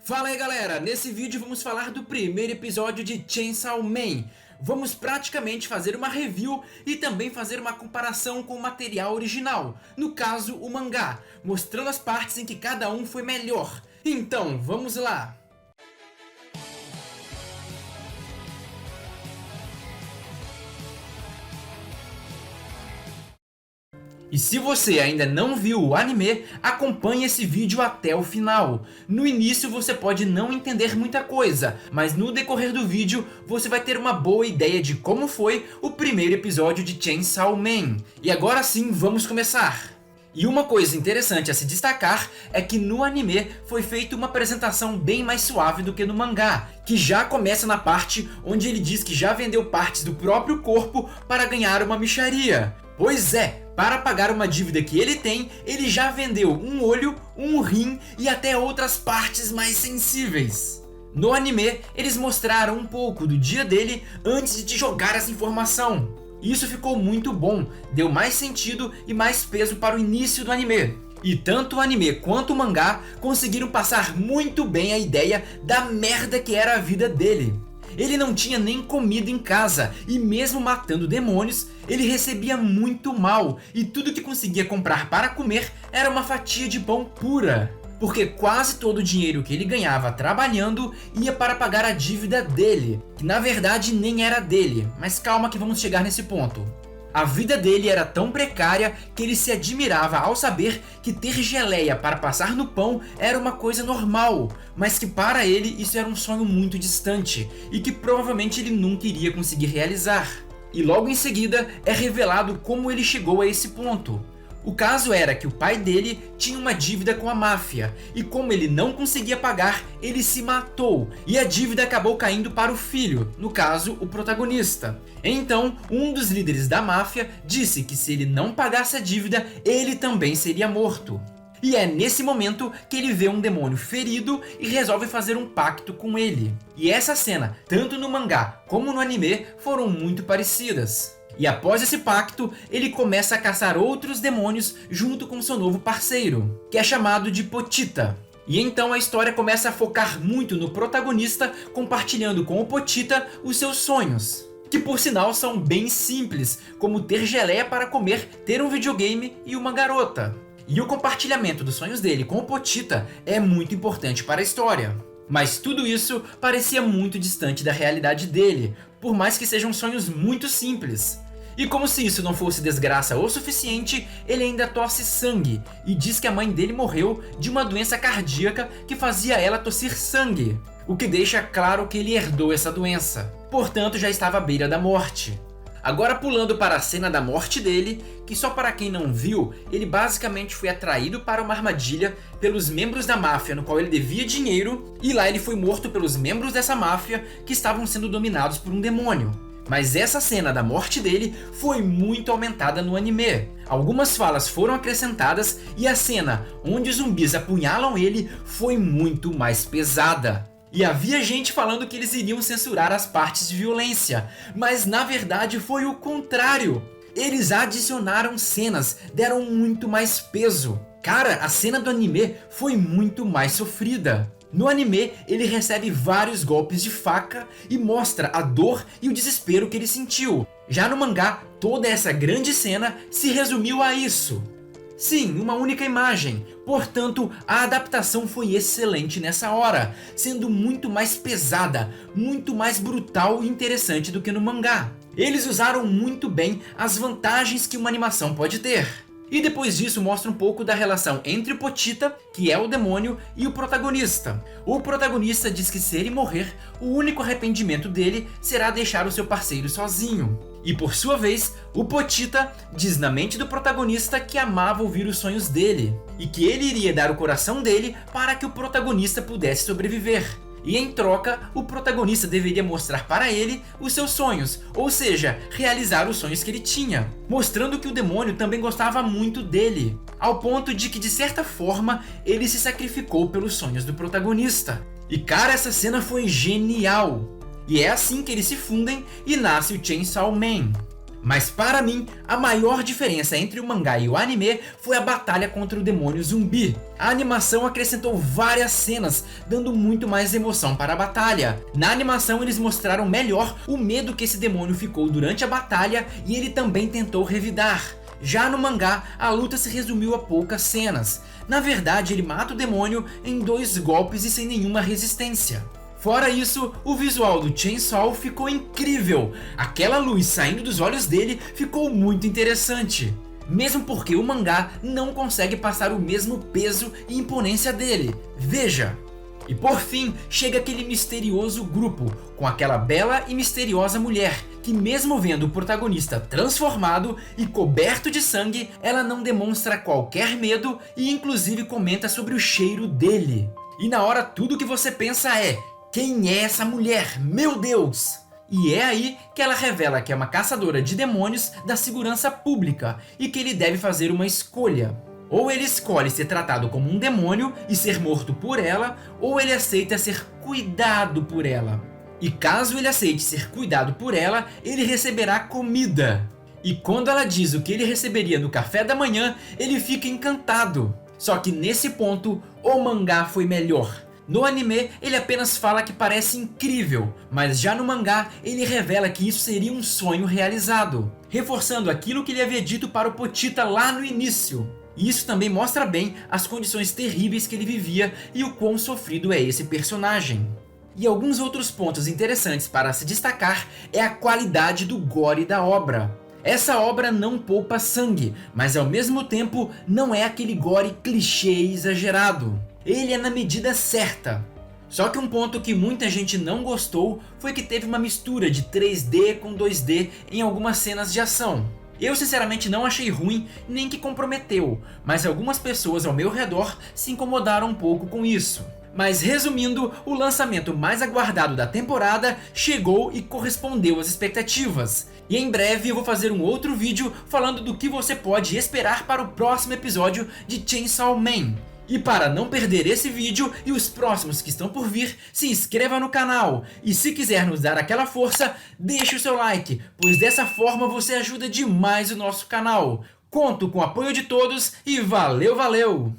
Fala aí galera, nesse vídeo vamos falar do primeiro episódio de Chainsaw Man. Vamos praticamente fazer uma review e também fazer uma comparação com o material original, no caso o mangá, mostrando as partes em que cada um foi melhor. Então, vamos lá! E se você ainda não viu o anime, acompanhe esse vídeo até o final. No início você pode não entender muita coisa, mas no decorrer do vídeo você vai ter uma boa ideia de como foi o primeiro episódio de Chainsaw Man. E agora sim, vamos começar! E uma coisa interessante a se destacar é que no anime foi feita uma apresentação bem mais suave do que no mangá, que já começa na parte onde ele diz que já vendeu partes do próprio corpo para ganhar uma mixaria. Pois é, para pagar uma dívida que ele tem, ele já vendeu um olho, um rim e até outras partes mais sensíveis. No anime, eles mostraram um pouco do dia dele antes de jogar essa informação. Isso ficou muito bom, deu mais sentido e mais peso para o início do anime. E tanto o anime quanto o mangá conseguiram passar muito bem a ideia da merda que era a vida dele. Ele não tinha nem comida em casa e mesmo matando demônios, ele recebia muito mal e tudo que conseguia comprar para comer era uma fatia de pão pura. Porque quase todo o dinheiro que ele ganhava trabalhando ia para pagar a dívida dele, que na verdade nem era dele, mas calma que vamos chegar nesse ponto. A vida dele era tão precária que ele se admirava ao saber que ter geleia para passar no pão era uma coisa normal, mas que para ele isso era um sonho muito distante e que provavelmente ele nunca iria conseguir realizar. E logo em seguida é revelado como ele chegou a esse ponto. O caso era que o pai dele tinha uma dívida com a máfia, e como ele não conseguia pagar, ele se matou, e a dívida acabou caindo para o filho, no caso, o protagonista. Então, um dos líderes da máfia disse que se ele não pagasse a dívida, ele também seria morto. E é nesse momento que ele vê um demônio ferido e resolve fazer um pacto com ele. E essa cena, tanto no mangá como no anime, foram muito parecidas. E após esse pacto, ele começa a caçar outros demônios junto com seu novo parceiro, que é chamado de Pochita. E então a história começa a focar muito no protagonista, compartilhando com o Pochita os seus sonhos, que por sinal são bem simples, como ter geleia para comer, ter um videogame e uma garota. E o compartilhamento dos sonhos dele com o Pochita é muito importante para a história. Mas tudo isso parecia muito distante da realidade dele, por mais que sejam sonhos muito simples. E como se isso não fosse desgraça o suficiente, ele ainda tosse sangue e diz que a mãe dele morreu de uma doença cardíaca que fazia ela tossir sangue, o que deixa claro que ele herdou essa doença, portanto já estava à beira da morte. Agora pulando para a cena da morte dele, que só para quem não viu, ele basicamente foi atraído para uma armadilha pelos membros da máfia no qual ele devia dinheiro, e lá ele foi morto pelos membros dessa máfia que estavam sendo dominados por um demônio. Mas essa cena da morte dele foi muito aumentada no anime. Algumas falas foram acrescentadas e a cena onde os zumbis apunhalam ele foi muito mais pesada. E havia gente falando que eles iriam censurar as partes de violência, mas na verdade foi o contrário. Eles adicionaram cenas, deram muito mais peso. Cara, a cena do anime foi muito mais sofrida. No anime, ele recebe vários golpes de faca e mostra a dor e o desespero que ele sentiu. Já no mangá, toda essa grande cena se resumiu a isso. Sim, uma única imagem. Portanto, a adaptação foi excelente nessa hora, sendo muito mais pesada, muito mais brutal e interessante do que no mangá. Eles usaram muito bem as vantagens que uma animação pode ter. E depois disso mostra um pouco da relação entre o Pochita, que é o demônio, e o protagonista. O protagonista diz que se ele morrer, o único arrependimento dele será deixar o seu parceiro sozinho. E por sua vez, o Pochita diz na mente do protagonista que amava ouvir os sonhos dele, e que ele iria dar o coração dele para que o protagonista pudesse sobreviver. E em troca, o protagonista deveria mostrar para ele os seus sonhos, ou seja, realizar os sonhos que ele tinha, mostrando que o demônio também gostava muito dele, ao ponto de que de certa forma ele se sacrificou pelos sonhos do protagonista. E cara, essa cena foi genial! E é assim que eles se fundem e nasce o Chainsaw Man. Mas para mim, a maior diferença entre o mangá e o anime foi a batalha contra o demônio zumbi. A animação acrescentou várias cenas, dando muito mais emoção para a batalha. Na animação eles mostraram melhor o medo que esse demônio ficou durante a batalha e ele também tentou revidar. Já no mangá, a luta se resumiu a poucas cenas. Na verdade, ele mata o demônio em 2 golpes e sem nenhuma resistência. Fora isso, o visual do Chainsaw ficou incrível. Aquela luz saindo dos olhos dele ficou muito interessante. Mesmo porque o mangá não consegue passar o mesmo peso e imponência dele. Veja! E por fim, chega aquele misterioso grupo, com aquela bela e misteriosa mulher, que mesmo vendo o protagonista transformado e coberto de sangue, ela não demonstra qualquer medo e inclusive comenta sobre o cheiro dele. E na hora tudo que você pensa é: quem é essa mulher? Meu Deus! E é aí que ela revela que é uma caçadora de demônios da segurança pública e que ele deve fazer uma escolha. Ou ele escolhe ser tratado como um demônio e ser morto por ela, ou ele aceita ser cuidado por ela. E caso ele aceite ser cuidado por ela, ele receberá comida. E quando ela diz o que ele receberia no café da manhã, ele fica encantado. Só que nesse ponto, o mangá foi melhor. No anime, ele apenas fala que parece incrível, mas já no mangá, ele revela que isso seria um sonho realizado, reforçando aquilo que ele havia dito para o Pochita lá no início. E isso também mostra bem as condições terríveis que ele vivia e o quão sofrido é esse personagem. E alguns outros pontos interessantes para se destacar é a qualidade do gore da obra. Essa obra não poupa sangue, mas ao mesmo tempo não é aquele gore clichê e exagerado. Ele é na medida certa. Só que um ponto que muita gente não gostou foi que teve uma mistura de 3D com 2D em algumas cenas de ação. Eu sinceramente não achei ruim, nem que comprometeu, mas algumas pessoas ao meu redor se incomodaram um pouco com isso. Mas resumindo, o lançamento mais aguardado da temporada chegou e correspondeu às expectativas. E em breve eu vou fazer um outro vídeo falando do que você pode esperar para o próximo episódio de Chainsaw Man. E para não perder esse vídeo e os próximos que estão por vir, se inscreva no canal. E se quiser nos dar aquela força, deixe o seu like, pois dessa forma você ajuda demais o nosso canal. Conto com o apoio de todos e valeu, valeu!